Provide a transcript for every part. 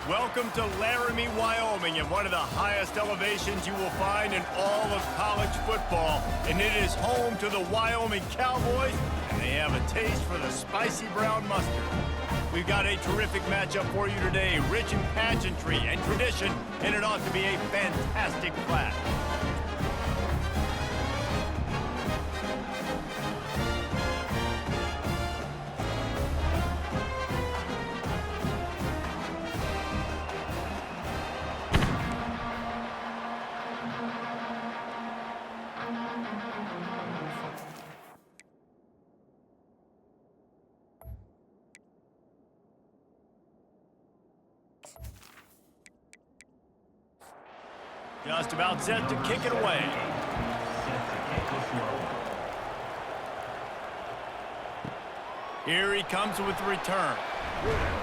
Welcome to Laramie, Wyoming, and one of the highest elevations you will find in all of college football. And it is home to the Wyoming Cowboys, and they have a taste for the spicy brown mustard. We've got a terrific matchup for you today, rich in pageantry and tradition, and it ought to be a fantastic clash. Just about set to kick it away. Here he comes with the return.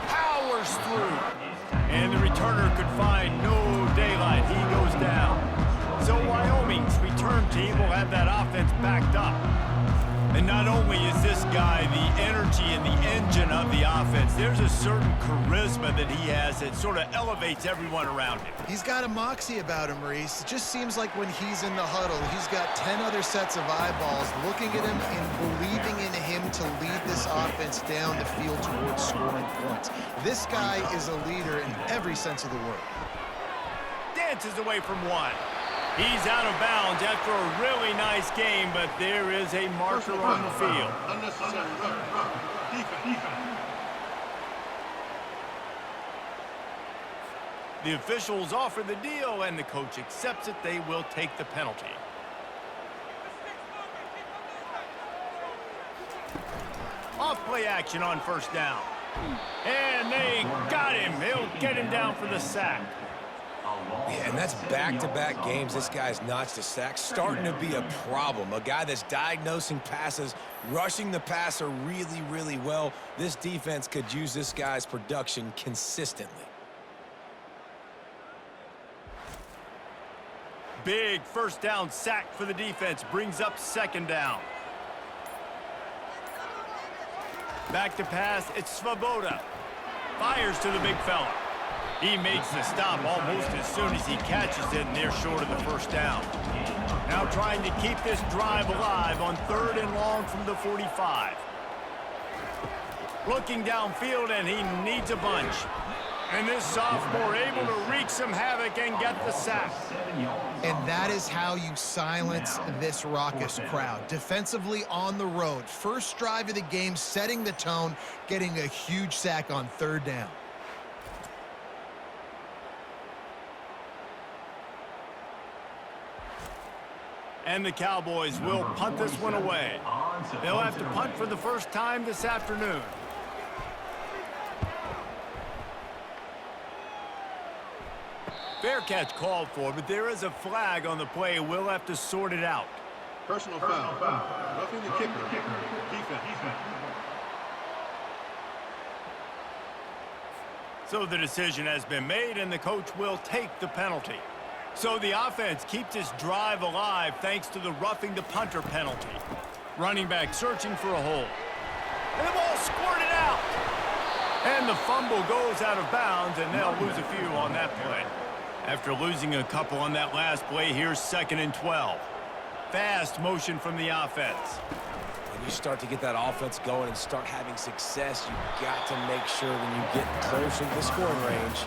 Powers through. And the returner could find no daylight. He goes down. So Wyoming's return team will have that offense backed up. And not only is this guy the energy and the engine of the offense, there's a certain charisma that he has that sort of elevates everyone around him. He's got a moxie about him, Reese. It just seems like when he's in the huddle, he's got 10 other sets of eyeballs looking at him and believing in him to lead this offense down the field towards scoring points. This guy is a leader in every sense of the word. Dances away from one. He's out of bounds after a really nice game, but there is a marker on the field. The officials offer the deal, and the coach accepts it. They will take the penalty. Off play action on first down. And they got him. He'll get him down for the sack. Yeah, and that's back-to-back games. This guy's notched a sack, starting to be a problem. A guy that's diagnosing passes, rushing the passer really, really well. This defense could use this guy's production consistently. Big first down sack for the defense. Brings up second down. Back to pass. It's Svoboda. Fires to the big fella. He makes the stop almost as soon as he catches it, and they're short of the first down. Now trying to keep this drive alive on 3rd and long from the 45. Looking downfield, and he needs a bunch. And this sophomore able to wreak some havoc and get the sack. And that is how you silence this raucous crowd. Defensively on the road. First drive of the game, setting the tone, getting a huge sack on 3rd down. And the Cowboys will punt this one away. They'll have to punt for the first time this afternoon. Fair catch called for, but there is a flag on the play. We'll have to sort it out. Personal foul. Roughing the kicker. Defense. So the decision has been made, and the coach will take the penalty. So the offense keeps this drive alive thanks to the roughing the punter penalty. Running back searching for a hole. And the ball squirted out. And the fumble goes out of bounds, and they'll lose a few on that play. After losing a couple on that last play, here's 2nd and 12. Fast motion from the offense. When you start to get that offense going and start having success, you've got to make sure when you get closer to the scoring range,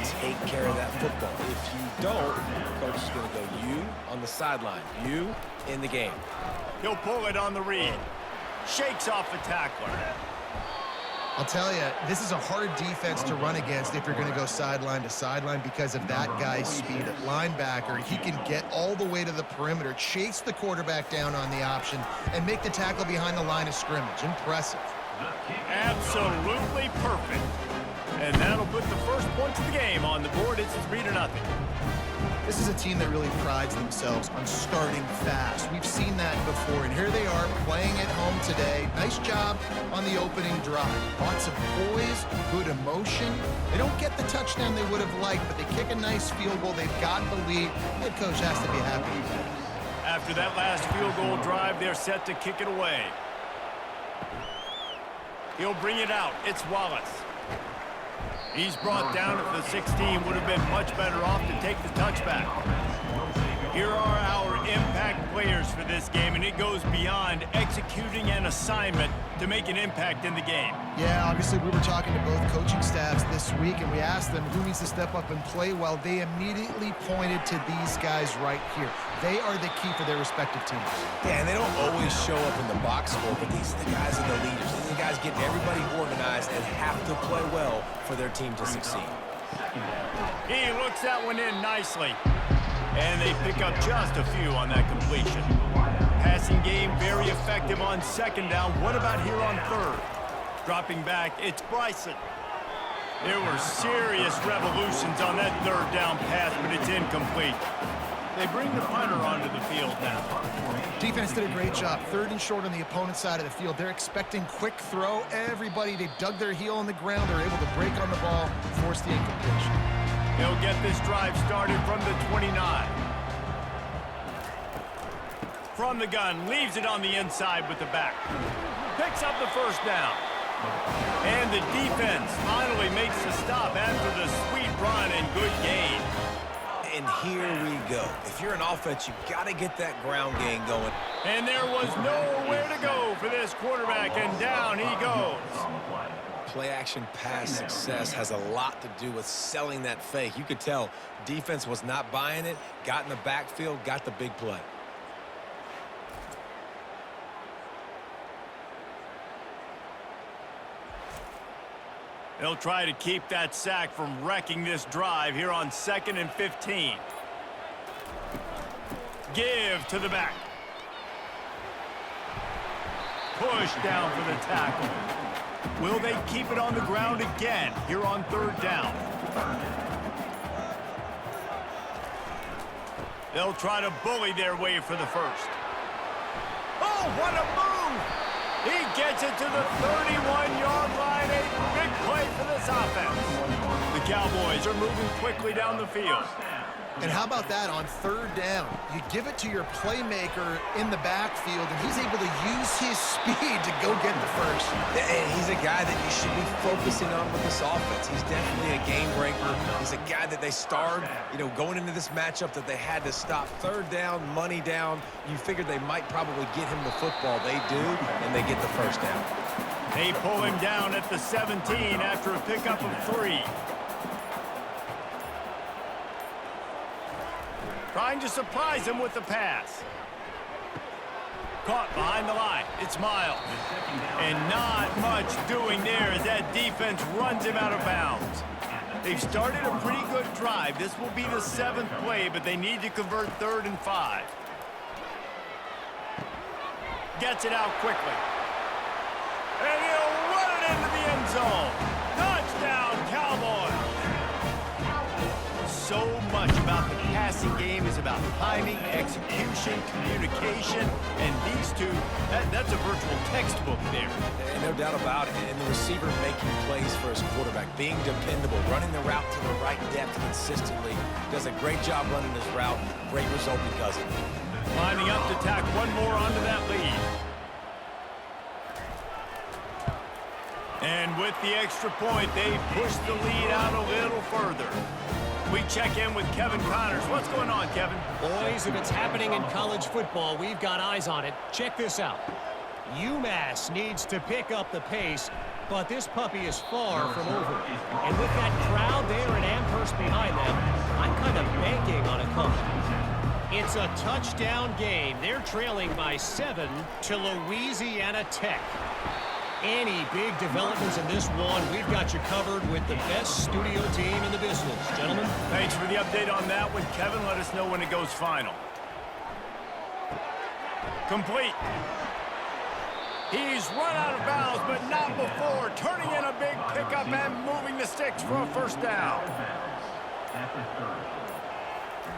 you take care of that football. If you don't, the coach is going to go you on the sideline, you in the game. He'll pull it on the read. Shakes off the tackler. I'll tell you, this is a hard defense to run against if you're going to go sideline to sideline because of that guy's speed at linebacker. He can get all the way to the perimeter, chase the quarterback down on the option, and make the tackle behind the line of scrimmage. Impressive. Absolutely perfect. And that'll put the first points of the game on the board. It's 3-0. This is a team that really prides themselves on starting fast. We've seen that before, and here they are playing at home today. Nice job on the opening drive. Lots of poise, good emotion. They don't get the touchdown they would have liked, but they kick a nice field goal. They've got the lead. Head coach has to be happy with that. After that last field goal drive, they're set to kick it away. He'll bring it out. It's Wallace. He's brought down at the 16. Would have been much better off to take the touchback. Here are our impact players for this game, and it goes beyond executing an assignment to make an impact in the game. Yeah, obviously we were talking to both coaching staffs this week, and we asked them who needs to step up and play well. They immediately pointed to these guys right here. They are the key for their respective teams. Yeah, and they don't always show up in the box score, but these are the guys and the leaders. These are the guys getting everybody organized and have to play well for their team to succeed. He looks that one in nicely. And they pick up just a few on that completion. Passing game very effective on second down. What about here on third? Dropping back, it's Bryson. There were serious revolutions on that third down pass, but it's incomplete. They bring the punter onto the field now. Defense did a great job. Third and short on the opponent's side of the field. They're expecting quick throw. Everybody, they dug their heel on the ground. They're able to break on the ball, force the incompletion. He'll get this drive started from the 29. From the gun, leaves it on the inside with the back. Picks up the first down. And the defense finally makes the stop after the sweet run and good gain. And here we go. If you're an offense, you've got to get that ground game going. And there was nowhere to go for this quarterback, and down he goes. Play-action pass success has a lot to do with selling that fake. You could tell defense was not buying it, got in the backfield, got the big play. They'll try to keep that sack from wrecking this drive here on 2nd and 15. Give to the back. Push down for the tackle. Will they keep it on the ground again here on third down? They'll try to bully their way for the first. Oh, what a move! He gets it to the 31-yard line. A big play for this offense. The Cowboys are moving quickly down the field. And how about that on third down? You give it to your playmaker in the backfield, and he's able to use his speed to go get the first. And he's a guy that you should be focusing on with this offense. He's definitely a game breaker. He's a guy that they starred, going into this matchup that they had to stop. Third down, money down. You figured they might probably get him the football. They do, and they get the first down. They pull him down at the 17 after a pickup of 3. Trying to surprise him with the pass. Caught behind the line. It's Miles. And not much doing there as that defense runs him out of bounds. They've started a pretty good drive. This will be the 7th play, but they need to convert 3rd and 5. Gets it out quickly. And he'll run it into the end zone. Touchdown, Cowboys. So much about the passing game is about timing, execution, communication, and these two, that's a virtual textbook there. And no doubt about it. And the receiver making plays for his quarterback, being dependable, running the route to the right depth consistently. Does a great job running his route. Great result because of it. Lining up to tack one more onto that lead. And with the extra point, they push the lead out a little further. We check in with Kevin Connors. What's going on, Kevin? Boys, if it's happening in college football, we've got eyes on it. Check this out. UMass needs to pick up the pace, but this puppy is far from over. And with that crowd there in Amherst behind them, I'm kind of banking on a comeback. It's a touchdown game. They're trailing by 7 to Louisiana Tech. Any big developments in this one, we've got you covered with the best studio team in the business. Gentlemen. Thanks for the update on that one, Kevin. Let us know when it goes final. Complete. He's run out of bounds, but not before. Turning in a big pickup and moving the sticks for a first down.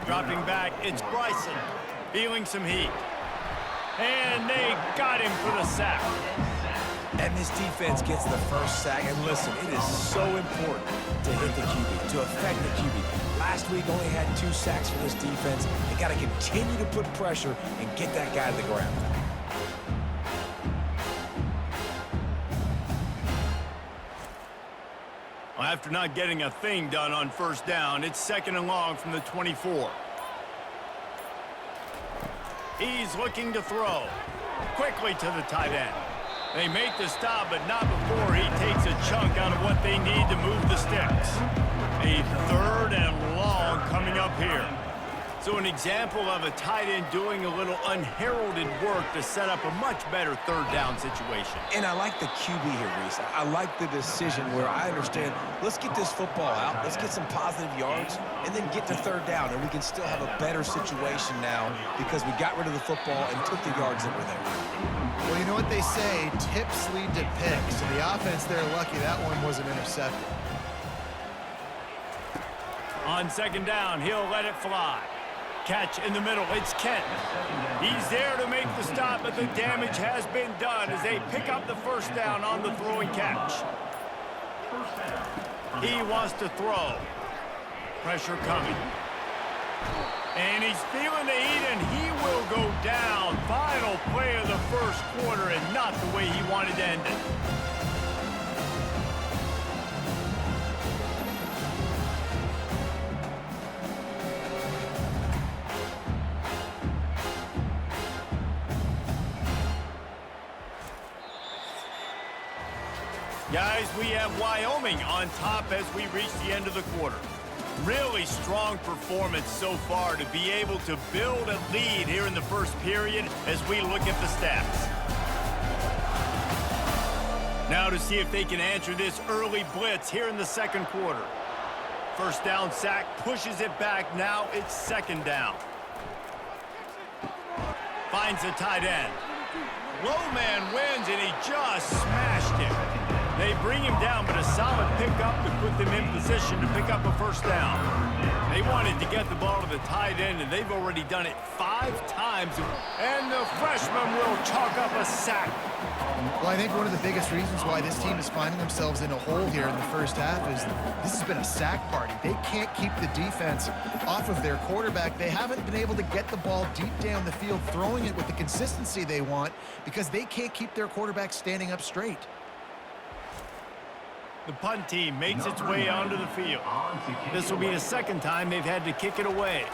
Dropping back, it's Bryson. Feeling some heat. And they got him for the sack. And this defense gets the first sack. And listen, it is so important to hit the QB, to affect the QB. Last week only had 2 sacks for this defense. They got to continue to put pressure and get that guy to the ground. Well, after not getting a thing done on first down, it's 2nd and long from the 24. He's looking to throw. Quickly to the tight end. They make the stop, but not before he takes a chunk out of what they need to move the sticks. A 3rd and long coming up here. So an example of a tight end doing a little unheralded work to set up a much better 3rd down situation. And I like the QB here, Reese. I like the decision where I understand, let's get this football out, let's get some positive yards, and then get to 3rd down, and we can still have a better situation now because we got rid of the football and took the yards that were there. Well, you know what they say, tips lead to picks. So the offense, they're lucky that one wasn't intercepted. On 2nd down, he'll let it fly. Catch in the middle, it's Kent. He's there to make the stop, but the damage has been done as they pick up the 1st down on the throwing catch. He wants to throw. Pressure coming. And he's feeling the heat, and he will go down. Final play of the 1st quarter, and not the way he wanted to end it. Guys, we have Wyoming on top as we reach the end of the quarter. Really strong performance so far to be able to build a lead here in the 1st period as we look at the stats. Now to see if they can answer this early blitz here in the 2nd quarter. 1st down sack, pushes it back. Now it's 2nd down. Finds the tight end. Low man wins, and he just smashed him. They bring him down, but a solid pickup to put them in position to pick up a 1st down. They wanted to get the ball to the tight end, and they've already done it 5 times. And the freshman will chalk up a sack. Well, I think one of the biggest reasons why this team is finding themselves in a hole here in the 1st half is this has been a sack party. They can't keep the defense off of their quarterback. They haven't been able to get the ball deep down the field, throwing it with the consistency they want because they can't keep their quarterback standing up straight. The punt team makes its way onto the field. This will be the 2nd time they've had to kick it away.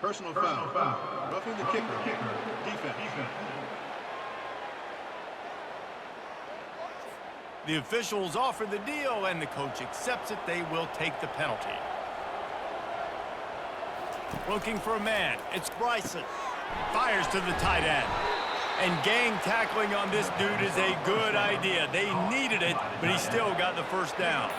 Personal foul. Roughing the kicker. Defense. The officials offer the deal, and the coach accepts it. They will take the penalty. Looking for a man. It's Bryson. Fires to the tight end. And gang tackling on this dude is a good idea. They needed it, but he still got the 1st down.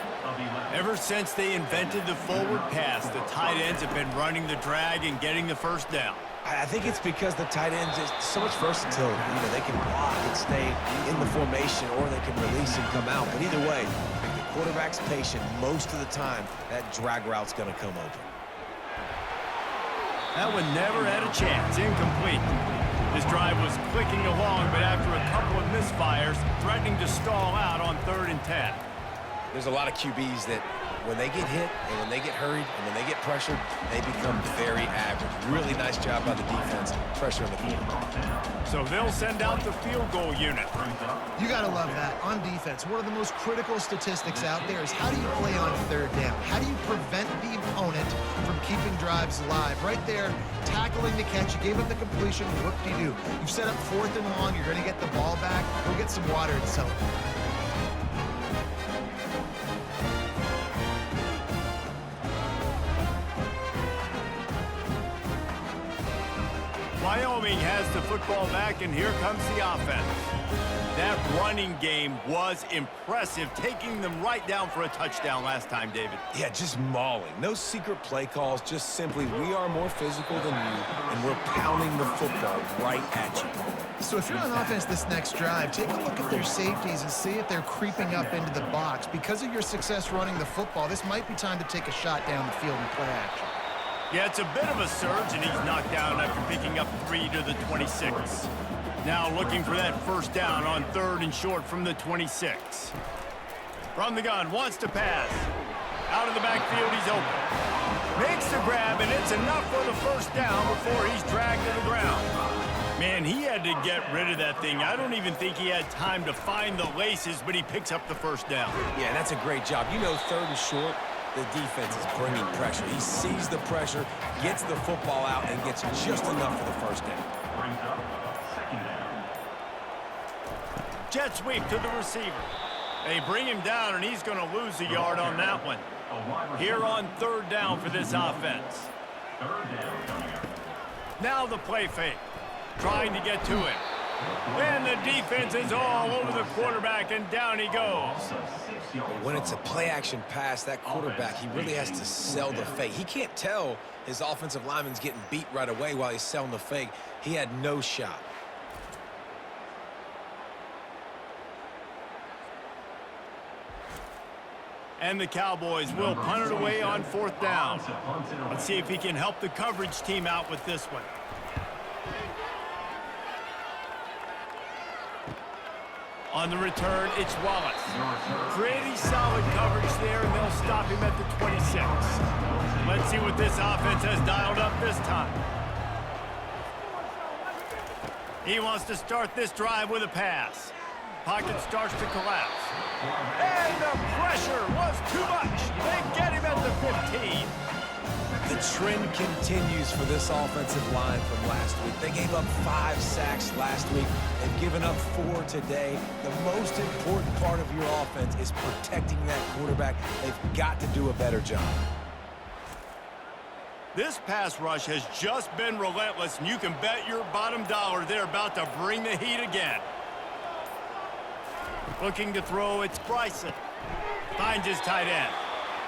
Ever since they invented the forward pass, the tight ends have been running the drag and getting the 1st down. I think it's because the tight ends is so much versatility. You know, they can block and stay in the formation, or they can release and come out. But either way, if the quarterback's patient most of the time, that drag route's going to come open. That one never had a chance. Incomplete. This drive was clicking along, but after a couple of misfires, threatening to stall out on 3rd and 10. There's a lot of QBs that when they get hit and when they get hurried and when they get pressured, they become very average. Really nice job by the defense, pressure in the field. So they'll send out the field goal unit. You got to love that. On defense, one of the most critical statistics out there is how do you play on 3rd down? How do you prevent the opponent from keeping drives alive? Right there, tackling the catch. You gave up the completion. Whoop-de-doo. You've set up 4th and long. You're going to get the ball back. Go get some water and celebrate. Wyoming has the football back, and here comes the offense. That running game was impressive, taking them right down for a touchdown last time, David. Yeah, just mauling. No secret play calls, just simply we are more physical than you, and we're pounding the football right at you. So if you're on offense this next drive, take a look at their safeties and see if they're creeping up into the box. Because of your success running the football, this might be time to take a shot down the field and play action. Yeah, it's a bit of a surge, and he's knocked down after picking up 3 to the 26. Now looking for that 1st down on 3rd and short from the 26. From the gun, wants to pass. Out of the backfield, he's open. Makes the grab, and it's enough for the first down before he's dragged to the ground. Man, he had to get rid of that thing. I don't even think he had time to find the laces, but he picks up the first down. Yeah, that's a great job. You know, 3rd and short, the defense is bringing pressure. He sees the pressure, gets the football out, and gets just enough for the first down. Jet sweep to the receiver. They bring him down, and he's going to lose a yard on that one. Here on 3rd down for this offense. Now the play fake. Trying to get to it. And the defense is all over the quarterback, and down he goes. When it's a play-action pass, that quarterback, he really has to sell the fake. He can't tell his offensive lineman's getting beat right away while he's selling the fake. He had no shot. And the Cowboys will punt it away on 4th down. Let's see if he can help the coverage team out with this one. On the return, it's Wallace. Pretty solid coverage there, and they'll stop him at the 26. Let's see what this offense has dialed up this time. He wants to start this drive with a pass. Pocket starts to collapse. And the pressure was too much. They get him at the 15. The trend continues for this offensive line from last week. They gave up 5 sacks last week. They've given up 4 today. The most important part of your offense is protecting that quarterback. They've got to do a better job. This pass rush has just been relentless, and you can bet your bottom dollar they're about to bring the heat again. Looking to throw, it's Bryson. Finds his tight end.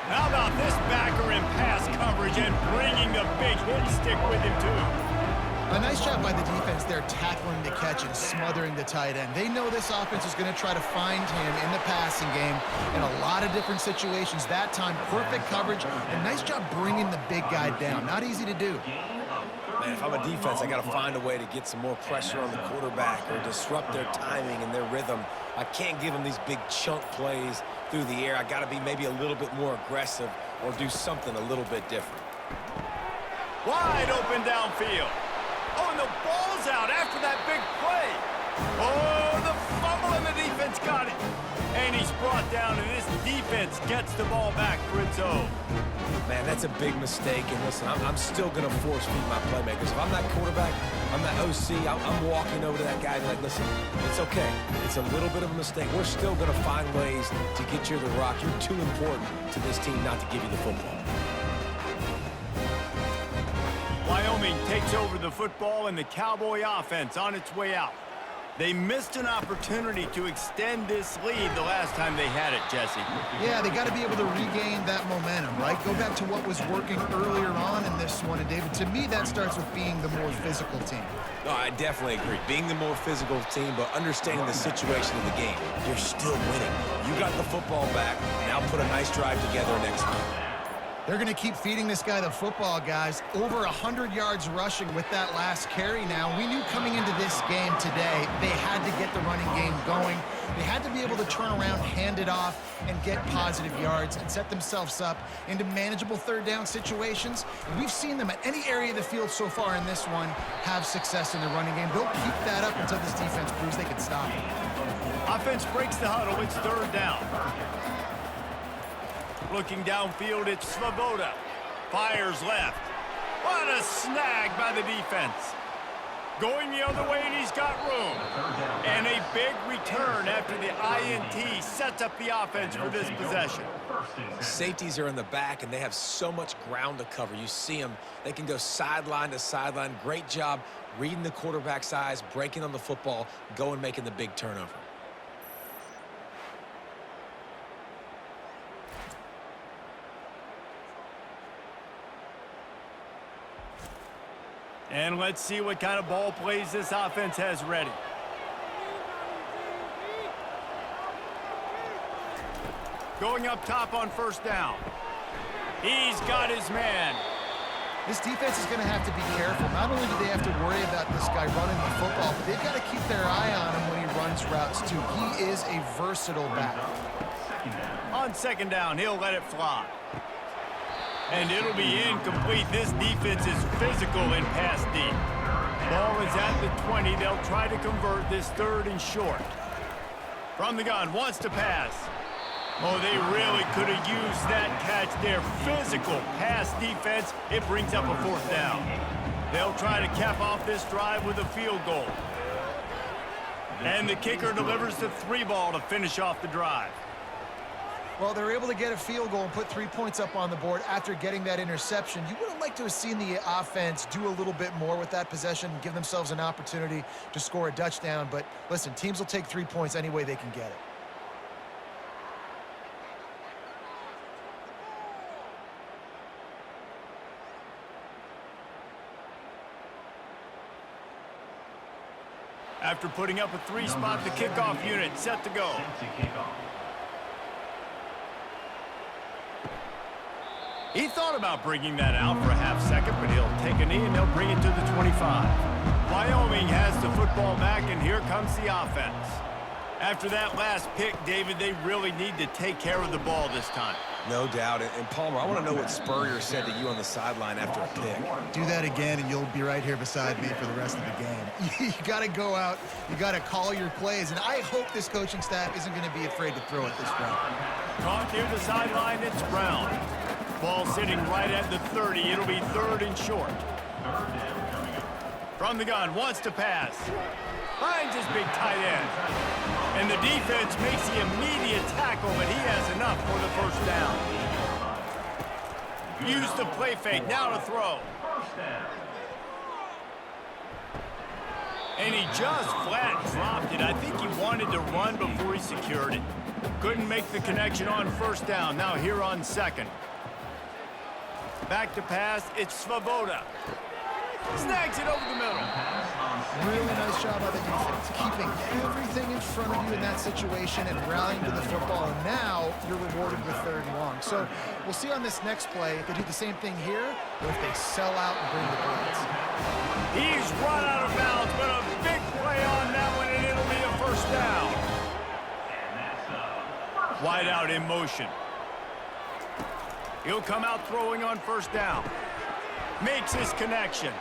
How about this backer in pass coverage and bringing the big hit stick with him, too? A nice job by the defense there, tackling the catch and smothering the tight end. They know this offense is going to try to find him in the passing game in a lot of different situations. That time, perfect coverage, and nice job bringing the big guy down. Not easy to do. Man, if I'm a defense, I got to find a way to get some more pressure on the quarterback or disrupt their timing and their rhythm. I can't give them these big chunk plays through the air. I got to be maybe a little bit more aggressive or do something a little bit different. Wide open downfield. Oh, and the ball's out after that big play. Oh, the fumble, and the defense got it. And he's brought down, and this defense gets the ball back for its own. Man, that's a big mistake. And listen, I'm still going to force feed my playmakers. If I'm that quarterback, I'm that OC, I'm walking over to that guy and be like, listen, it's okay. It's a little bit of a mistake. We're still going to find ways to get you the rock. You're too important to this team not to give you the football. Wyoming takes over the football, and the Cowboy offense on its way out. They missed an opportunity to extend this lead the last time they had it, Jesse. Yeah, they got to be able to regain that momentum, right? Go back to what was working earlier on in this one. And, David, to me, that starts with being the more physical team. No, I definitely agree. Being the more physical team, but understanding the situation of the game. You're still winning. You got the football back. Now put a nice drive together and execute. They're going to keep feeding this guy the football, guys. Over 100 yards rushing with that last carry now. We knew coming into this game today, they had to get the running game going. They had to be able to turn around, hand it off, and get positive yards and set themselves up into manageable third down situations. And we've seen them at any area of the field so far in this one have success in the running game. They'll keep that up until this defense proves they can stop it. Offense breaks the huddle. It's third down. Looking downfield, it's Svoboda. Fires left. What a snag by the defense. Going the other way, and he's got room. And a big return after the INT sets up the offense for this possession. Safeties are in the back, and they have so much ground to cover. You see them. They can go sideline to sideline. Great job reading the quarterback's eyes, breaking on the football, going making the big turnover. And let's see what kind of ball plays this offense has ready. Going up top on first down. He's got his man. This defense is going to have to be careful. Not only do they have to worry about this guy running the football, but they've got to keep their eye on him when he runs routes, too. He is a versatile back. On second down, he'll let it fly. And it'll be incomplete. This defense is physical in pass deep. Ball is at the 20. They'll try to convert this 3rd and short. From the gun, wants to pass. Oh, they really could have used that catch there. Physical pass defense. It brings up a 4th down. They'll try to cap off this drive with a field goal. And the kicker delivers the 3-ball to finish off the drive. Well, they're able to get a field goal and put 3 points up on the board after getting that interception. You would have liked to have seen the offense do a little bit more with that possession and give themselves an opportunity to score a touchdown. But listen, teams will take 3 points any way they can get it. After putting up a 3-spot, the kickoff unit set to go. He thought about bringing that out for a half-second, but he'll take a knee and they'll bring it to the 25. Wyoming has the football back, and here comes the offense. After that last pick, David, they really need to take care of the ball this time. No doubt. And Palmer, I want to know what Spurrier said to you on the sideline after a pick. Do that again, and you'll be right here beside me for the rest of the game. You got to go out. You got to call your plays, and I hope this coaching staff isn't going to be afraid to throw it this round. Caught near the sideline, it's Brown. Ball sitting right at the 30. It'll be 3rd and short. From the gun, wants to pass. Finds his big tight end. And the defense makes the immediate tackle, but he has enough for the 1st down. Use the play fake, now to throw. And he just flat dropped it. I think he wanted to run before he secured it. Couldn't make the connection on 1st down. Now here on 2nd. Back to pass, it's Svoboda. Snags it over the middle. Really nice job by the defense, keeping everything in front of you in that situation and rallying to the football. And now you're rewarded with 3rd and long. So we'll see on this next play if they do the same thing here or if they sell out and bring the blitz. He's run out of bounds, but a big play on that one, and it'll be a 1st down. Wide out in motion. He'll come out throwing on 1st down. Makes his connection.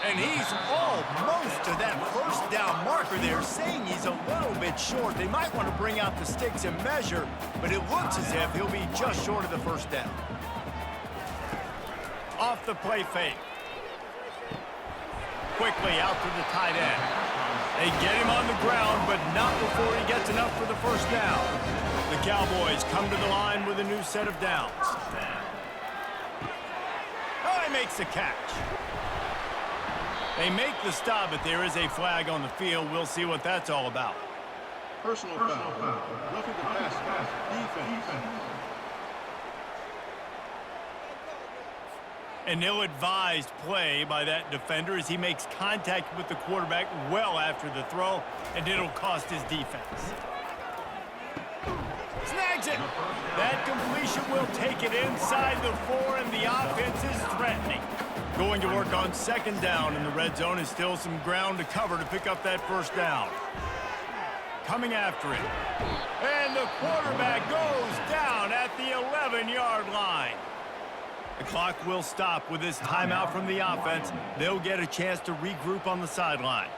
And he's almost to that 1st down marker there, saying he's a little bit short. They might want to bring out the sticks and measure, but it looks as if he'll be just short of the 1st down. Off the play fake. Quickly out to the tight end. They get him on the ground, but not before he gets enough for the 1st down. The Cowboys come to the line with a new set of downs. Oh, he makes the catch. They make the stop, but there is a flag on the field. We'll see what that's all about. Personal foul. Roughing the pass. Defense. An ill-advised play by that defender as he makes contact with the quarterback well after the throw, and it'll cost his defense. Snags it. That completion will take it inside the 4, and the offense is threatening. Going to work on 2nd down in the red zone, and still some ground to cover to pick up that 1st down. Coming after it. And the quarterback goes down at the 11-yard line. The clock will stop with this timeout from the offense. They'll get a chance to regroup on the sideline.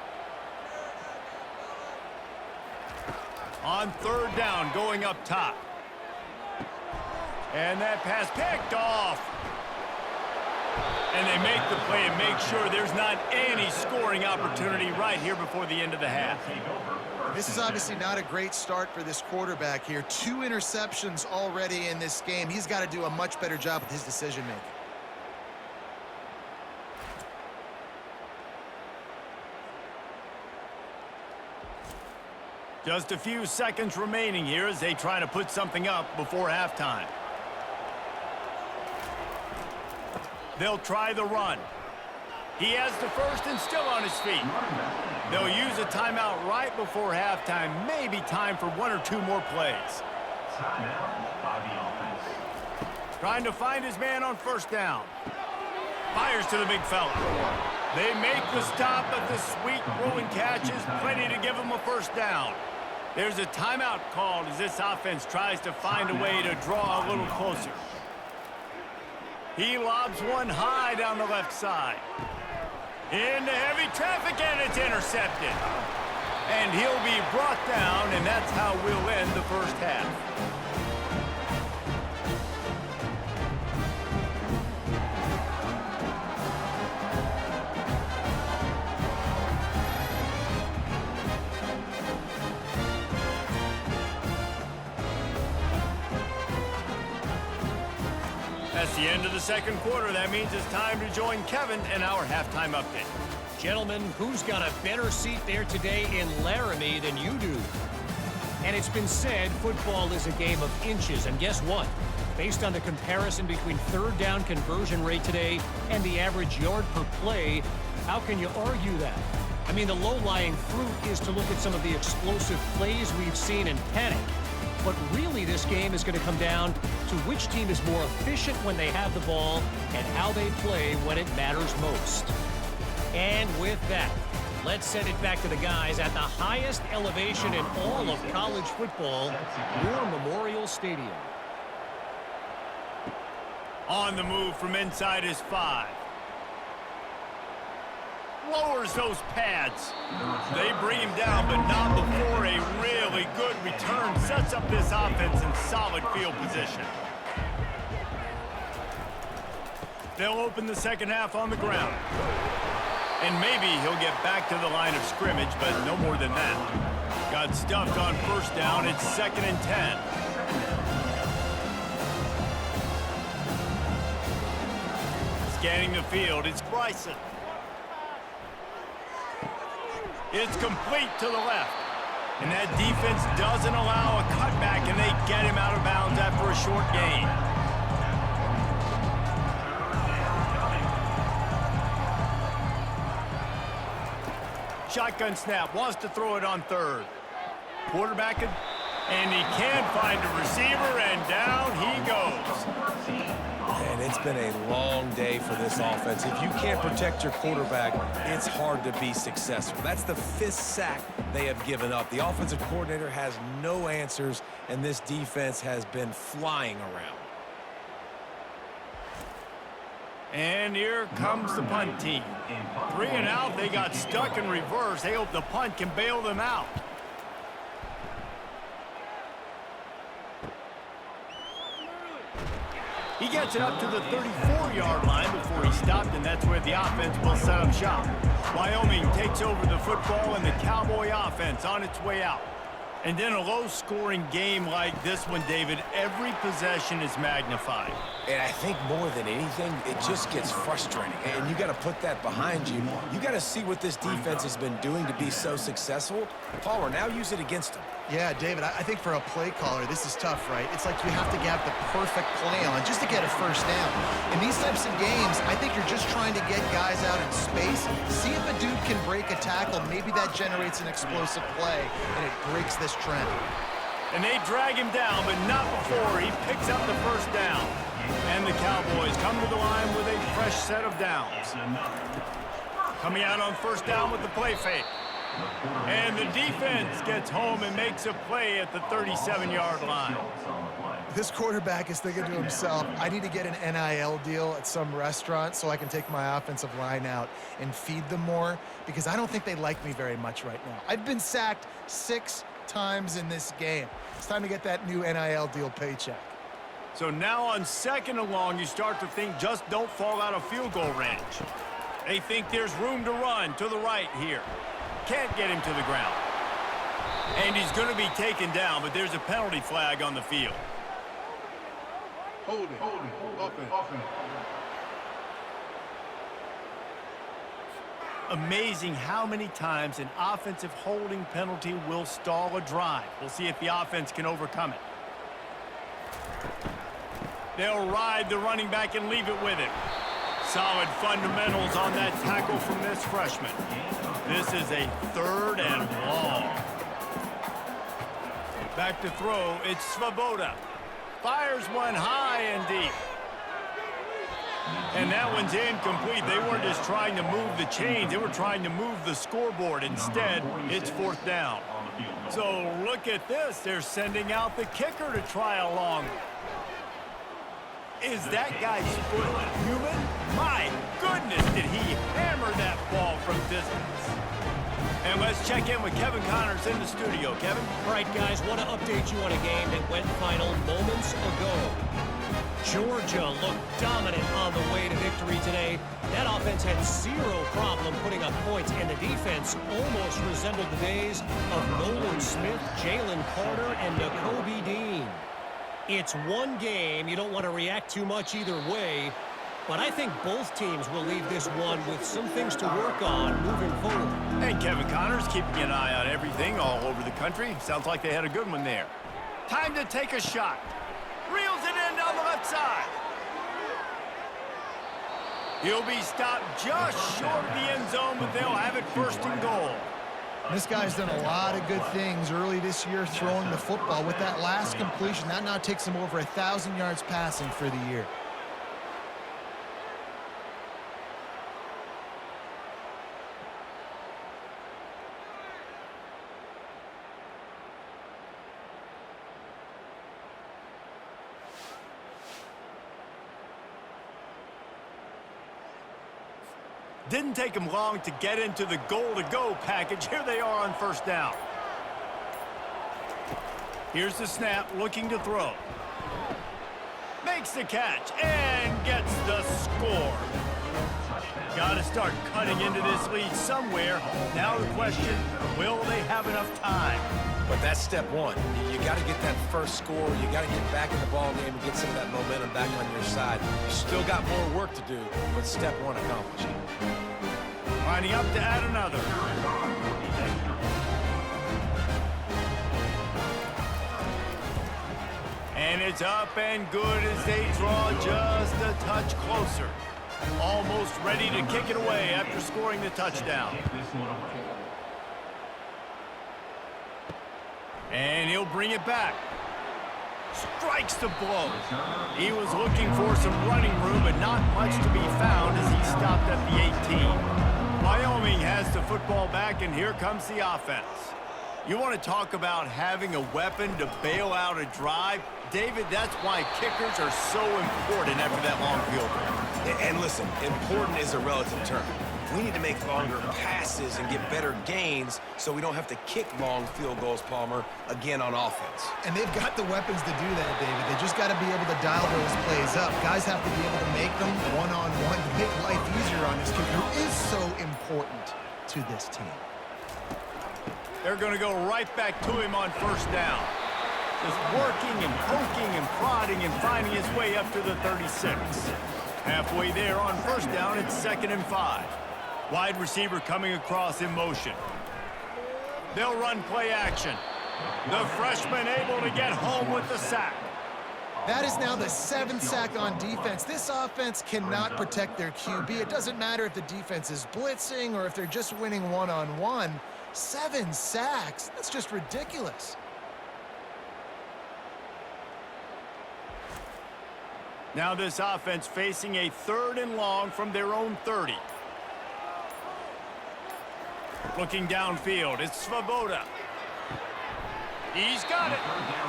On 3rd down, going up top. And that pass picked off. And they make the play and make sure there's not any scoring opportunity right here before the end of the half. This is obviously not a great start for this quarterback here. 2 interceptions already in this game. He's got to do a much better job with his decision-making. Just a few seconds remaining here as they try to put something up before halftime. They'll try the run. He has the 1st and still on his feet. They'll use a timeout right before halftime. Maybe time for 1 or 2 more plays. Trying to find his man on 1st down. Fires to the big fella. They make the stop, but the sweet rolling catch is plenty to give him a 1st down. There's a timeout called as this offense tries to find a way to draw a little closer. He lobs one high down the left side. Into heavy traffic, and it's intercepted. And he'll be brought down, and that's how we'll end the first half. That's the end of the second quarter. That means it's time to join Kevin in our halftime update. Gentlemen, who's got a better seat there today in Laramie than you do? And it's been said football is a game of inches, and guess what? Based on the comparison between third down conversion rate today and the average yard per play, how can you argue that? I mean, the low-lying fruit is to look at some of the explosive plays we've seen in panic. But really, this game is going to come down to which team is more efficient when they have the ball and how they play when it matters most. And with that, let's send it back to the guys at the highest elevation in all of college football, War Memorial Stadium. On the move from inside his 5. Lowers those pads. They bring him down, but not before a really good return sets up this offense in solid field position. They'll open the second half on the ground. And maybe he'll get back to the line of scrimmage, but no more than that. Got stuffed on first down. It's 2nd and 10. Scanning the field, it's Bryson. It's complete to the left. And that defense doesn't allow a cutback, and they get him out of bounds after a short gain. Shotgun snap, wants to throw it on third. Quarterback, and he can't find a receiver, and down he goes. And it's been a long day for this offense. If you can't protect your quarterback, it's hard to be successful. That's the 5th sack they have given up. The offensive coordinator has no answers, and this defense has been flying around. And here comes the punt team. 3 and out, they got stuck in reverse. They hope the punt can bail them out. He gets it up to the 34-yard line before he stopped, and that's where the offense will set up shop. Wyoming takes over the football, and the Cowboy offense on its way out. And in a low-scoring game like this one, David, every possession is magnified. And I think more than anything, it just gets frustrating. And you got to put that behind you. You got to see what this defense has been doing to be so successful. Palmer, now use it against them. Yeah, David, I think for a play caller, this is tough, right? It's like you have to have the perfect play on just to get a first down. In these types of games, I think you're just trying to get guys out in space, see if a dude can break a tackle. Maybe that generates an explosive play, and it breaks this trend. And they drag him down, but not before he picks up the first down. And the Cowboys come to the line with a fresh set of downs. Coming out on first down with the play fake. And the defense gets home and makes a play at the 37-yard line. This quarterback is thinking to himself, I need to get an NIL deal at some restaurant so I can take my offensive line out and feed them more, because I don't think they like me very much right now. I've been sacked 6 times in this game. It's time to get that new NIL deal paycheck. So now on 2nd and long, you start to think just don't fall out of field goal range. They think there's room to run to the right here. Can't get him to the ground. And he's going to be taken down, but there's a penalty flag on the field. Hold it. Offense. Amazing how many times an offensive holding penalty will stall a drive. We'll see if the offense can overcome it. They'll ride the running back and leave it with him. Solid fundamentals on that tackle from this freshman. This is a 3rd and long. Back to throw, it's Svoboda. Fires one high and deep. And that one's incomplete. They weren't just trying to move the chains. They were trying to move the scoreboard. Instead, it's 4th down. So look at this. They're sending out the kicker to try a long one. Is that guy's foot human? My goodness, did he hammer that ball from distance. And let's check in with Kevin Connors in the studio. Kevin? All right, guys, want to update you on a game that went final moments ago. Georgia looked dominant on the way to victory today. That offense had zero problem putting up points, and the defense almost resembled the days of Nolan Smith, Jalen Carter, and Nakobe Dean. It's one game. You don't want to react too much either way, but I think both teams will leave this one with some things to work on moving forward. And Kevin Connors keeping an eye on everything all over the country. Sounds like they had a good one there. Time to take a shot. Reels it in down the left side. He'll be stopped just short of the end zone, but they'll have it first and goal. This guy's done a lot of good things early this year throwing the football. With that last completion, that now takes him over 1,000 yards passing for the year. Didn't take him long to get into the goal-to-go package. Here they are on first down. Here's the snap, looking to throw. Makes the catch and gets the score. Got to start cutting into this lead somewhere. Now the question, will they have enough time? But that's step one. You got to get that first score. You got to get back in the ball game and get some of that momentum back on your side. You still got more work to do, but step one accomplished. Lining up to add another. And it's up and good as they draw just a touch closer. Almost ready to kick it away after scoring the touchdown. And he'll bring it back. Strikes the blow. He was looking for some running room, but not much to be found as he stopped at the 18. Wyoming has the football back, and here comes the offense. You want to talk about having a weapon to bail out a drive? David, that's why kickers are so important after that long field goal. And listen, important is a relative term. We need to make longer passes and get better gains so we don't have to kick long field goals, Palmer, again on offense. And they've got the weapons to do that, David. They just got to be able to dial those plays up. Guys have to be able to make them one-on-one to make life easier on this kicker, who is so important to this team. They're going to go right back to him on first down. Just working and poking and prodding and finding his way up to the 36. Halfway there on first down, it's 2nd and 5. Wide receiver coming across in motion. They'll run play action. The freshman able to get home with the sack. That is now the 7th sack on defense. This offense cannot protect their QB. It doesn't matter if the defense is blitzing or if they're just winning one-on-one. 7 sacks, that's just ridiculous. Now this offense facing a 3rd and long from their own 30. Looking downfield, it's Svoboda. He's got it.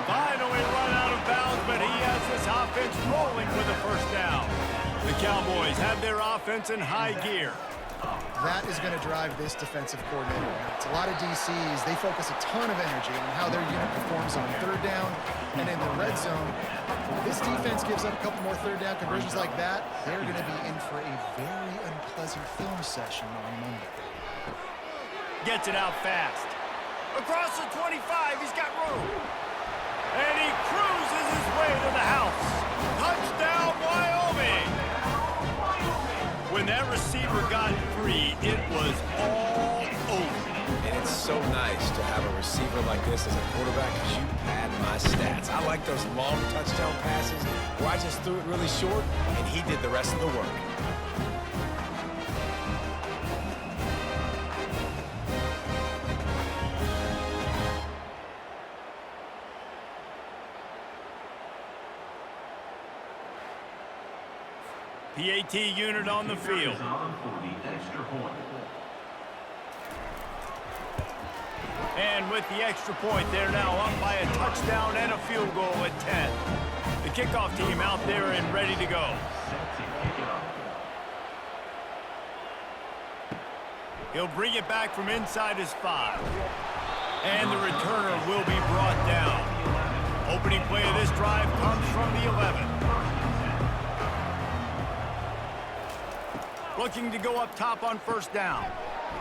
Finally run out of bounds, but he has this offense rolling with a first down. The Cowboys have their offense in high gear. That is going to drive this defensive coordinator. It's a lot of DCs. They focus a ton of energy on how their unit performs on 3rd down and in the red zone. If this defense gives up a couple more 3rd down conversions like that, they're going to be in for a very unpleasant film session on Monday. Gets it out fast. Across the 25, he's got room. And he cruises his way to the house. Touchdown, Wyoming! When that receiver got free, it was all over. And it's so nice to have a receiver like this as a quarterback because you pad my stats. I like those long touchdown passes where I just threw it really short and he did the rest of the work. PAT unit on the field. And with the extra point, they're now up by a touchdown and a field goal at 10. The kickoff team out there and ready to go. He'll bring it back from inside his 5. And the returner will be brought down. Opening play of this drive comes from the 11. Looking to go up top on first down.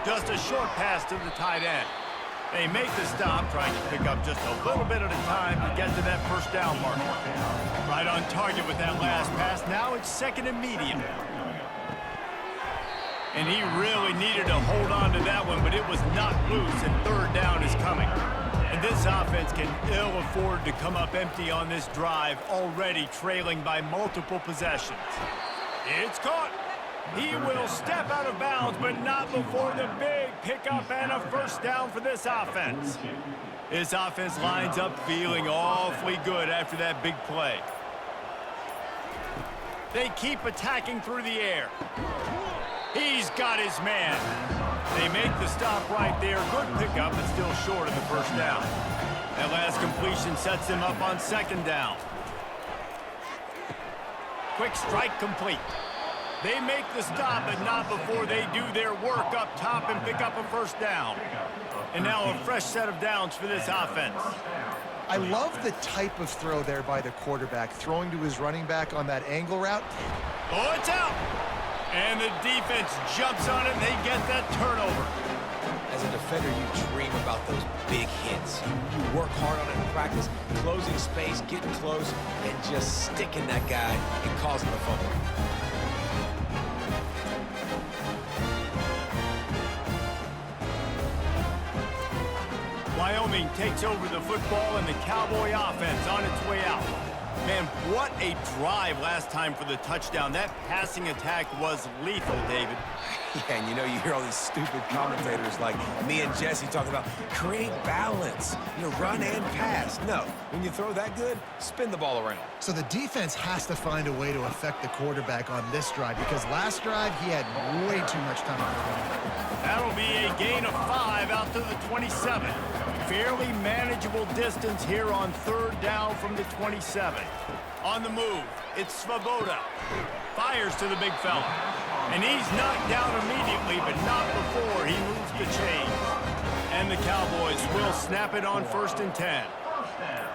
Just a short pass to the tight end. They make the stop, trying to pick up just a little bit at a time to get to that first down marker. Right on target with that last pass. Now it's second and medium. And he really needed to hold on to that one, but it was not loose, and third down is coming. And this offense can ill afford to come up empty on this drive, already trailing by multiple possessions. It's caught. He will step out of bounds, but not before the big pickup and a first down for this offense. This offense lines up feeling awfully good after that big play. They keep attacking through the air. He's got his man. They make the stop right there. Good pickup, but still short of the first down. That last completion sets him up on second down. Quick strike complete. They make the stop, but not before they do their work up top and pick up a first down. And now a fresh set of downs for this offense. I love the type of throw there by the quarterback, throwing to his running back on that angle route. Oh, it's out! And the defense jumps on it, and they get that turnover. As a defender, you dream about those big hits. You work hard on it in practice, closing space, getting close, and just sticking that guy and causing the fumble. Wyoming takes over the football, and the Cowboy offense on its way out. Man, what a drive last time for the touchdown. That passing attack was lethal, David. Yeah, and you know, you hear all these stupid commentators like me and Jesse talking about create balance, run and pass. No, when you throw that good, spin the ball around. So the defense has to find a way to affect the quarterback on this drive, because last drive he had way too much time. That'll be a gain of 5 out to the 27. Fairly manageable distance here on third down from the 27. On the move, it's Svoboda. Fires to the big fella. And he's knocked down immediately, but not before he moves the chains. And the Cowboys will snap it on first and 10.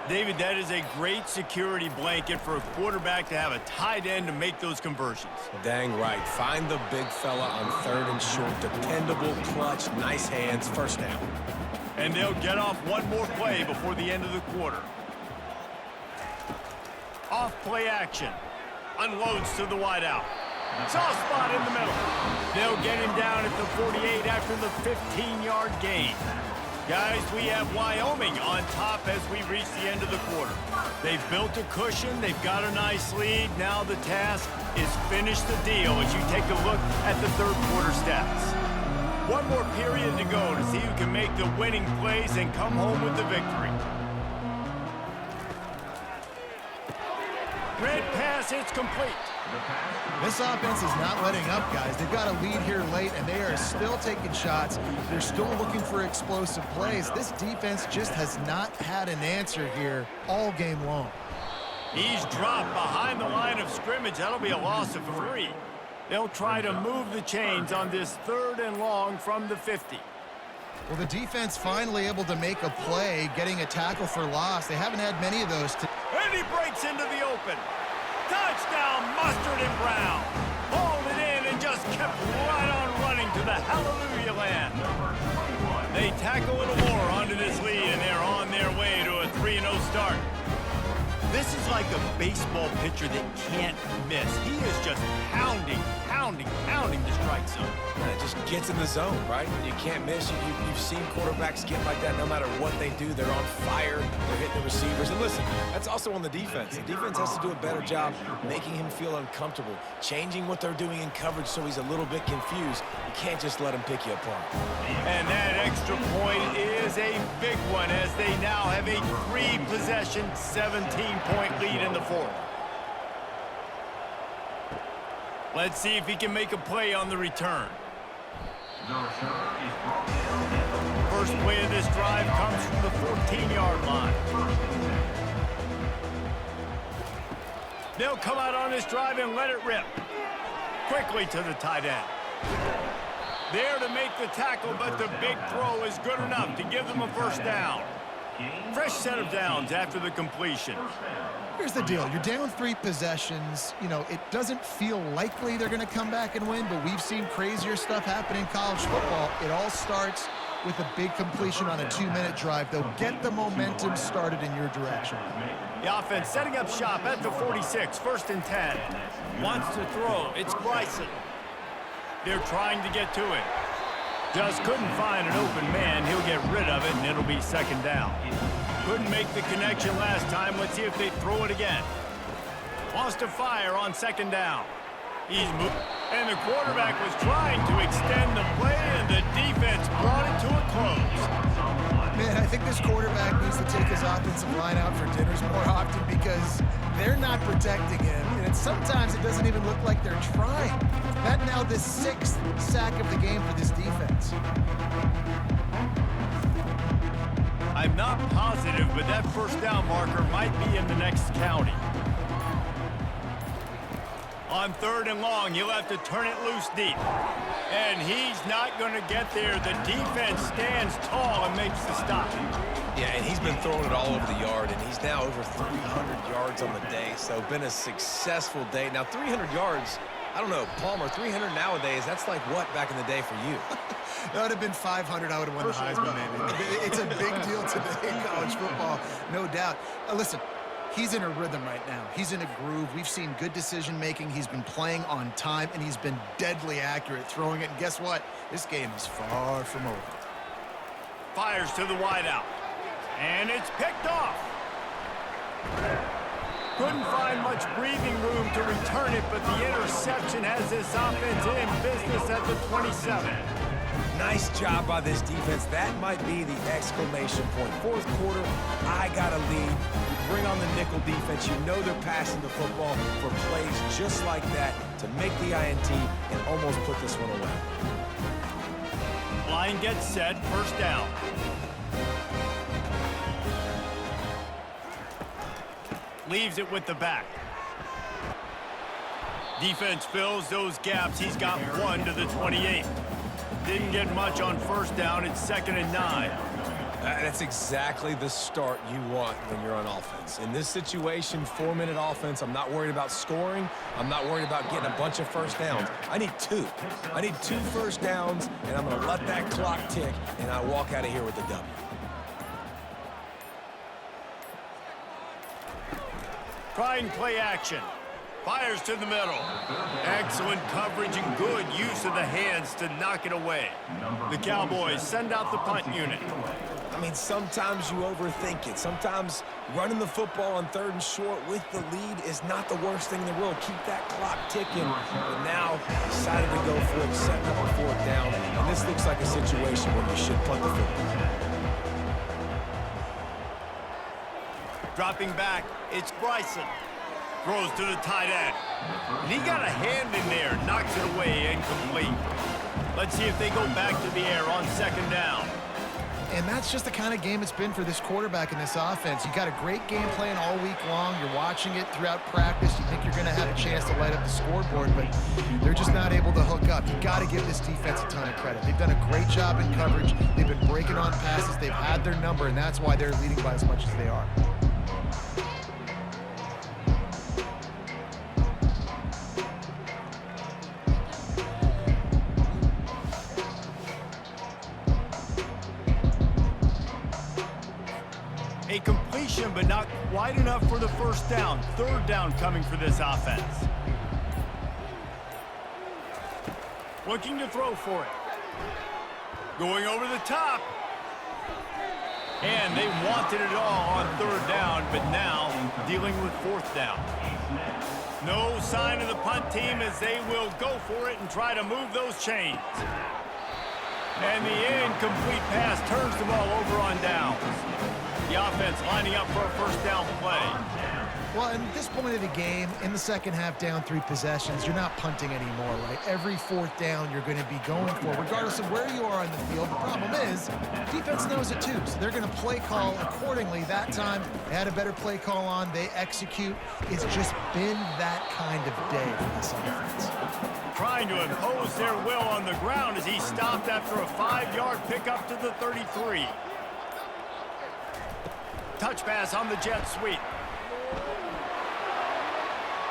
David, that is a great security blanket for a quarterback to have a tight end to make those conversions. Dang right. Find the big fella on third and short. Dependable, clutch, nice hands, first down. And they'll get off one more play before the end of the quarter. Off play action. Unloads to the wideout. Soft spot in the middle. They'll get him down at the 48 after the 15-yard gain. Guys, we have Wyoming on top as we reach the end of the quarter. They've built a cushion. They've got a nice lead. Now the task is finish the deal as you take a look at the third quarter stats. One more period to go to see who can make the winning plays and come home with the victory. Red pass, it's complete. This offense is not letting up, guys. They've got a lead here late, and they are still taking shots. They're still looking for explosive plays. This defense just has not had an answer here all game long. He's dropped behind the line of scrimmage. That'll be a loss of 3. They'll try to move the chains on this third and long from the 50. Well, the defense finally able to make a play, getting a tackle for loss. They haven't had many of those. And he breaks into the open. Touchdown, Mustard and Brown. Hauled it in and just kept right on running to the hallelujah land. They tack a little more onto this lead, and they're on their way to a 3-0 start. This is like a baseball pitcher that can't miss. He is just pounding the strike zone. Yeah, it just gets in the zone, right? When you can't miss, you've seen quarterbacks get like that no matter what they do. They're on fire. They're hitting the receivers. And listen, that's also on the defense. The defense has to do a better job making him feel uncomfortable, changing what they're doing in coverage so he's a little bit confused. You can't just let him pick you apart. And that extra point is a big one as they now have a 3-possession, 17-point lead in the fourth. Let's see if he can make a play on the return. First play of this drive comes from the 14-yard line. They'll come out on this drive and let it rip. Quickly to the tight end. There to make the tackle, but the big throw is good enough to give them a first down. Fresh set of downs after the completion. Here's the deal. You're down 3 possessions. You know, it doesn't feel likely they're going to come back and win, but we've seen crazier stuff happen in college football. It all starts with a big completion on a 2-minute drive. They'll get the momentum started in your direction. The offense setting up shop at the 46, 1st and 10. Wants to throw. It's Bryson. They're trying to get to it. Just couldn't find an open man. He'll get rid of it, and it'll be 2nd down. Couldn't make the connection last time. Let's see if they throw it again. Wants to fire on 2nd down. He's moved, and the quarterback was trying to extend the play, and the defense brought it to a close. Man, I think this quarterback needs to take his offensive line out for dinners more often because they're not protecting him, and sometimes it doesn't even look like they're trying. That now the 6th sack of the game for this defense. I'm not positive, but that first down marker might be in the next county. On 3rd and long, he'll have to turn it loose deep. And he's not going to get there. The defense stands tall and makes the stop. Yeah, and he's been throwing it all over the yard, and he's now over 300 yards on the day, so been a successful day. Now, 300 yards, I don't know, Palmer, 300 nowadays, that's like what back in the day for you? That would have been 500. I would have won the Heisman, maybe. It's a big deal today in college football, no doubt. Listen, he's in a rhythm right now. He's in a groove. We've seen good decision-making. He's been playing on time, and he's been deadly accurate throwing it. And guess what? This game is far from over. Fires to the wideout. And it's picked off. Couldn't find much breathing room to return it, but the interception has this offense in business at the 27. Nice job by this defense. That might be the exclamation point. 4th quarter, I got a lead. You bring on the nickel defense. You know they're passing the football for plays just like that to make the INT and almost put this one away. Line gets set, 1st down. Leaves it with the back. Defense fills those gaps. He's got 1 to the 28. Didn't get much on 1st down. It's 2nd and 9. That's exactly the start you want when you're on offense. In this situation, 4-minute offense, I'm not worried about scoring. I'm not worried about getting a bunch of 1st downs. I need 2. I need 2 1st downs, and I'm going to let that clock tick, and I walk out of here with a W. Try and play action. Fires to the middle. Excellent coverage and good use of the hands to knock it away. The Cowboys send out the punt unit. I mean, sometimes you overthink it. Sometimes running the football on 3rd and short with the lead is not the worst thing in the world. Keep that clock ticking. But now, decided to go for it, 2nd or 4th down. And this looks like a situation where you should punt the football. Dropping back, it's Bryson. Throws to the tight end. And he got a hand in there, knocks it away, incomplete. Let's see if they go back to the air on 2nd down. And that's just the kind of game it's been for this quarterback in this offense. You got a great game plan all week long. You're watching it throughout practice. You think you're going to have a chance to light up the scoreboard, but they're just not able to hook up. You got to give this defense a ton of credit. They've done a great job in coverage. They've been breaking on passes. They've had their number, and that's why they're leading by as much as they are. A completion, but not quite enough for the 1st down. 3rd down coming for this offense. Looking to throw for it. Going over the top. And they wanted it all on 3rd down, but now dealing with 4th down. No sign of the punt team as they will go for it and try to move those chains. And the incomplete pass turns the ball over on downs. The offense lining up for a 1st down play. Well, at this point of the game, in the second half, down 3 possessions, you're not punting anymore, right? Every fourth down you're going to be going for, regardless of where you are on the field. The problem is, defense knows it too, so they're going to play call accordingly. That time, they had a better play call on. They execute. It's just been that kind of day for this offense. Trying to impose their will on the ground as he stopped after a 5-yard pickup to the 33. Touch pass on the jet sweep.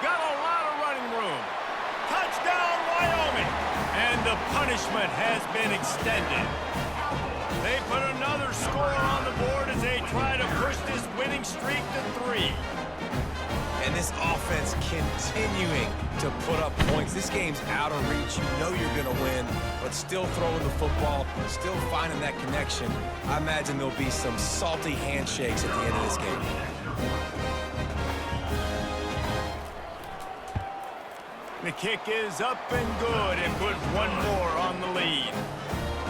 Got a lot of running room. Touchdown, Wyoming. And the punishment has been extended. They put another score on the board as they try to push this winning streak to 3. And this offense continuing to put up points. This game's out of reach. You know you're going to win, but still throwing the football, still finding that connection. I imagine there'll be some salty handshakes at the end of this game. The kick is up and good and put one more on the lead.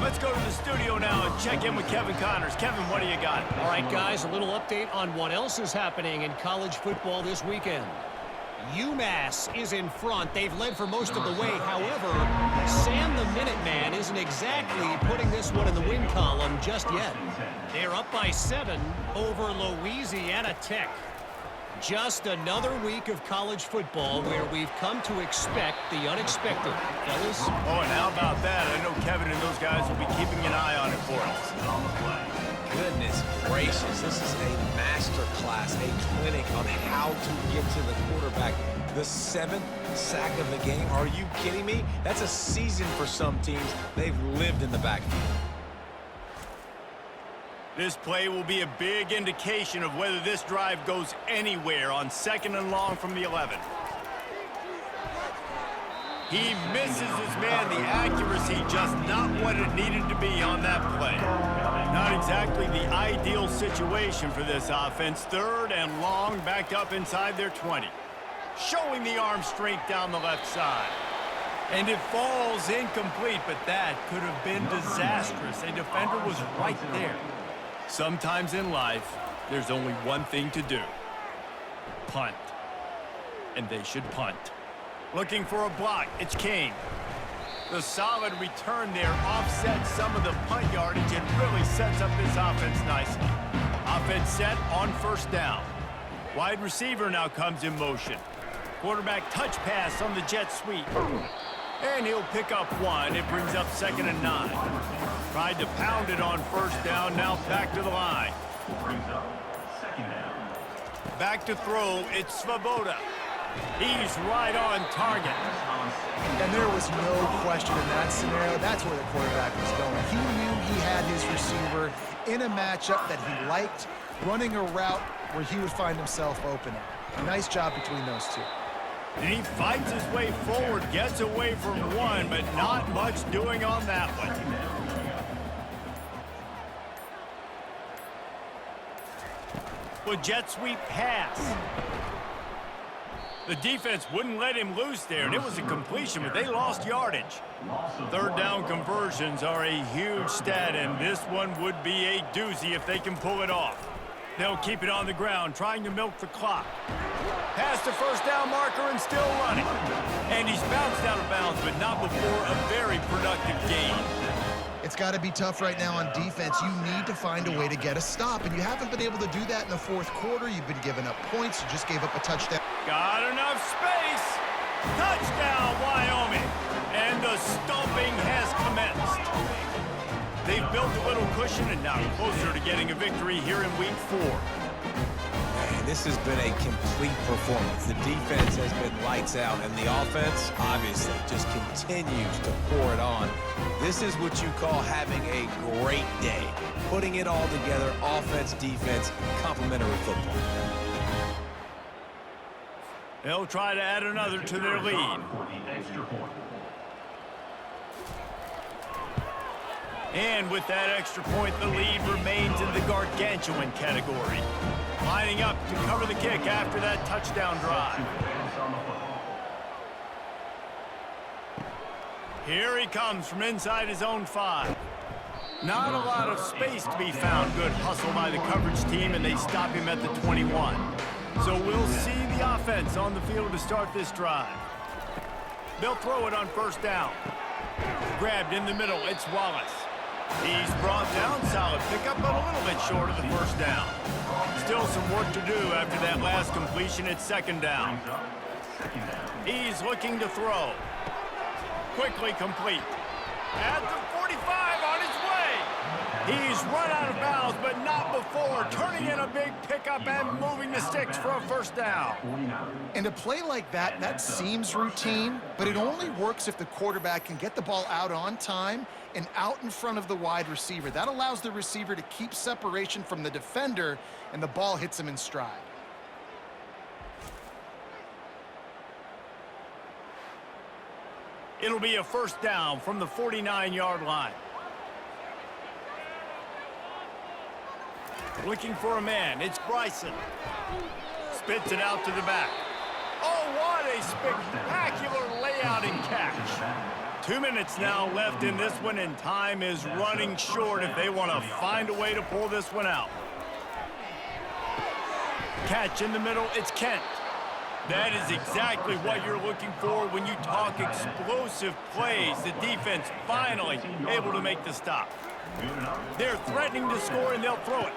Let's go to the studio now and check in with Kevin Connors. Kevin, what do you got? All right, guys, a little update on what else is happening in college football this weekend. UMass is in front. They've led for most of the way. However, Sam the Minuteman isn't exactly putting this one in the win column just yet. They're up by 7 over Louisiana Tech. Just another week of college football where we've come to expect the unexpected, fellas. Oh, and how about that? I know Kevin and those guys will be keeping an eye on it for us. Goodness gracious, this is a master class, a clinic on how to get to the quarterback. The 7th sack of the game. Are you kidding me? That's a season for some teams. They've lived in the backfield. This play will be a big indication of whether this drive goes anywhere on 2nd and long from the 11. He misses his man. The accuracy just not what it needed to be on that play. Not exactly the ideal situation for this offense. 3rd and long, backed up inside their 20. Showing the arm strength down the left side. And it falls incomplete, but that could have been disastrous. A defender was right there. Sometimes in life, there's only one thing to do. Punt. And they should punt. Looking for a block, it's King. The solid return there offsets some of the punt yardage and really sets up this offense nicely. Offense set on 1st down. Wide receiver now comes in motion. Quarterback touch pass on the jet sweep. And he'll pick up 1. It brings up 2nd and 9. Tried to pound it on 1st down, now back to the line. Back to throw, it's Svoboda. He's right on target. And there was no question in that scenario. That's where the quarterback was going. He knew he had his receiver in a matchup that he liked, running a route where he would find himself open. Nice job between those two. And he fights his way forward, gets away from 1, but not much doing on that one. With jet sweep pass. The defense wouldn't let him loose there, and it was a completion, but they lost yardage. 3rd down conversions are a huge stat, and this one would be a doozy if they can pull it off. They'll keep it on the ground, trying to milk the clock. Past the 1st down marker and still running. And he's bounced out of bounds, but not before a very productive gain. It's got to be tough right now on defense. You need to find a way to get a stop, and you haven't been able to do that in the 4th quarter. You've been giving up points. You just gave up a touchdown. Got enough space. Touchdown, Wyoming. And the stomping has commenced. They've built a little cushion and now closer to getting a victory here in week 4. Man, this has been a complete performance. The defense has been lights out, and the offense, obviously, just continues to pour it on. This is what you call having a great day. Putting it all together, offense, defense, complementary football. They'll try to add another to their lead. And with that extra point, the lead remains in the gargantuan category. Lining up to cover the kick after that touchdown drive. Here he comes from inside his own 5. Not a lot of space to be found. Good hustle by the coverage team, and they stop him at the 21. So we'll see the offense on the field to start this drive. They'll throw it on first down. Grabbed in the middle, it's Wallace. He's brought down, solid pickup, but a little bit short of the first down. Still some work to do after that last completion at second down. He's looking to throw. Quickly complete. At the 45 on his way. He's run out of bounds, but not before turning in a big pickup and moving the sticks for a first down. And a play like that, that seems routine, but it only works if the quarterback can get the ball out on time and out in front of the wide receiver. That allows the receiver to keep separation from the defender, and the ball hits him in stride. It'll be a first down from the 49-yard line. Looking for a man, it's Bryson. Spits it out to the back. Oh, what a spectacular layout and catch. 2 minutes now left in this one, and time is running short if they want to find a way to pull this one out. Catch in the middle, it's Kent. That is exactly what you're looking for when you talk explosive plays. The defense finally able to make the stop. They're threatening to score, and they'll throw it.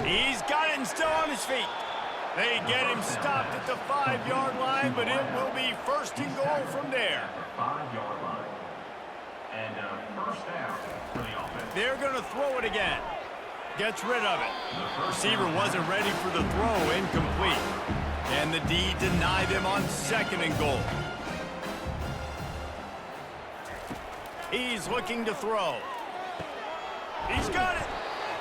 He's got it and still on his feet. They get him stopped at the 5-yard line, but it will be first and goal from there. 5-yard line. And first down for the offense. They're going to throw it again. Gets rid of it. Receiver wasn't ready for the throw, incomplete. And the D denied them on second and goal. He's looking to throw. He's got it.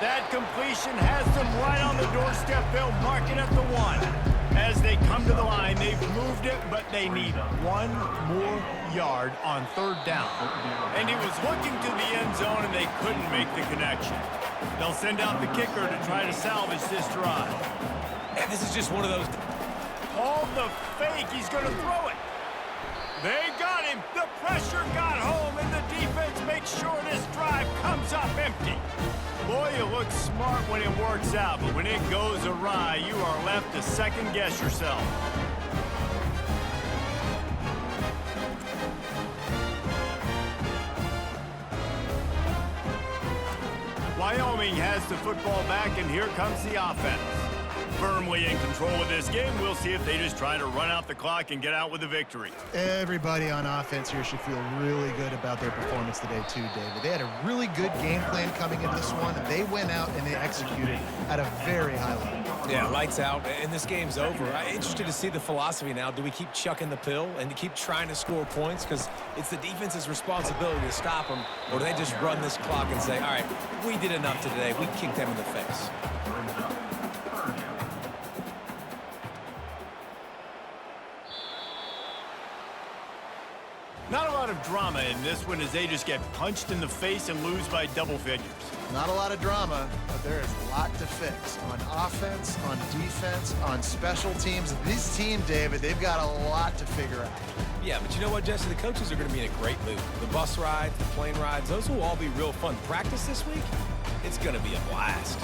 That completion has them right on the doorstep. They'll mark it at the 1. As they come to the line, they've moved it, but they need one more yard on third down. And he was looking to the end zone, and they couldn't make the connection. They'll send out the kicker to try to salvage this drive. And this is just one of those. Called the fake. He's going to throw it. They got him. The pressure got home, and the defense makes sure this drive comes up empty. Boy, you look smart when it works out, but when it goes awry, you are left to second-guess yourself. Wyoming has the football back, and here comes the offense. Firmly in control of this game. We'll see if they just try to run out the clock and get out with a victory. Everybody on offense here should feel really good about their performance today too, David. They had a really good game plan coming into this one, and they went out and they executed at a very high level. Yeah, lights out, and this game's over. I'm interested to see the philosophy now. Do we keep chucking the pill and to keep trying to score points because it's the defense's responsibility to stop them, or do they just run this clock and say, all right, we did enough today. We kicked them in the face. Not a lot of drama in this one as they just get punched in the face and lose by double figures. Not a lot of drama, but there is a lot to fix on offense, on defense, on special teams. This team, David, they've got a lot to figure out. Yeah, but you know what, Jesse? The coaches are going to be in a great mood. The bus rides, the plane rides, those will all be real fun. Practice this week, it's going to be a blast.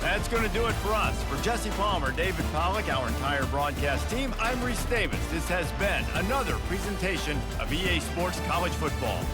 That's going to do it for us. For Jesse Palmer, David Pollack, our entire broadcast team, I'm Reese Davis. This has been another presentation of EA Sports College Football.